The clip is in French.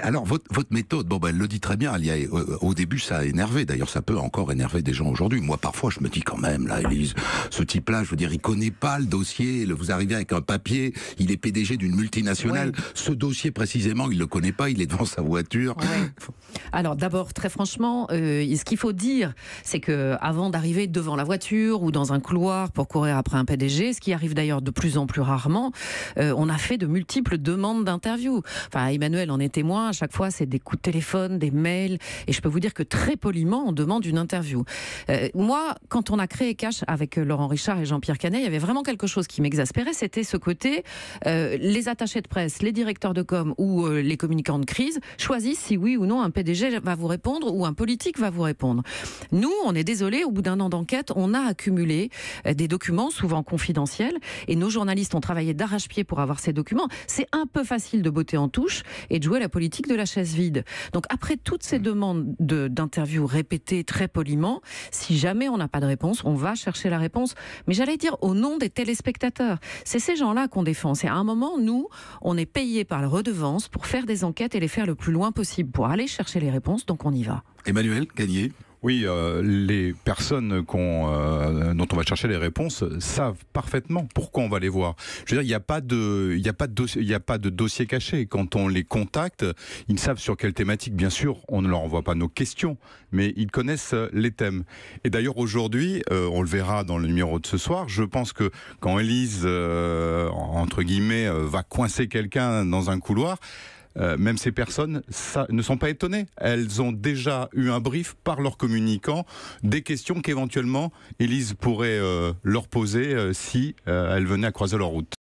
Alors, votre méthode, bon, ben, elle le dit très bien. Au début, ça a énervé. D'ailleurs, ça peut encore énerver des gens aujourd'hui. Moi, parfois, je me dis quand même, là, Élise, ce type-là, je veux dire, il connaît pas le dossier. Vous arrivez avec un papier, il est PDG d'une multinationale. Oui. Ce dossier, précisément, il le connaît pas. Il est devant sa voiture. Ouais. Alors d'abord, très franchement, ce qu'il faut dire, c'est que avant d'arriver devant la voiture ou dans un couloir pour courir après un PDG, ce qui arrive d'ailleurs de plus en plus rarement, on a fait de multiples demandes d'interview. Enfin, Emmanuel en est témoin. À chaque fois, c'est des coups de téléphone, des mails, et je peux vous dire que très poliment, on demande une interview. Moi, quand on a créé Cash avec Laurent Richard et Jean-Pierre Canet, il y avait vraiment quelque chose qui m'exaspérait, c'était ce côté les attachés de presse, les directeurs de com ou les communicants de crise choisissent si oui ou non un PDG va vous répondre ou un politique va vous répondre. Nous, on est désolé, au bout d'un an d'enquête, on a accumulé des documents souvent confidentiels et nos journalistes ont travaillé d'arrache-pied pour avoir ces documents. C'est un peu facile de botter en touche et de jouer la politique de la chaise vide. Donc après toutes ces demandes d'interviews répétées très poliment, si jamais on n'a pas de réponse, on va chercher la réponse. Mais j'allais dire au nom des téléspectateurs. C'est ces gens-là qu'on défend. C'est à un moment, nous, on est payés par la redevance pour faire des enquêtes et les faire le plus loin possible, pour aller chercher les réponses, donc on y va. Emmanuel Gagné. Oui, les personnes dont on va chercher les réponses savent parfaitement pourquoi on va les voir. Je veux dire, il n'y a pas de dossier caché. Quand on les contacte, ils savent sur quelle thématique. Bien sûr, on ne leur envoie pas nos questions, mais ils connaissent les thèmes. Et d'ailleurs, aujourd'hui, on le verra dans le numéro de ce soir, je pense que quand Élise, entre guillemets, va coincer quelqu'un dans un couloir, même ces personnes ne sont pas étonnées. Elles ont déjà eu un brief par leurs communicants, des questions qu'éventuellement Élise pourrait leur poser si elle venait à croiser leur route.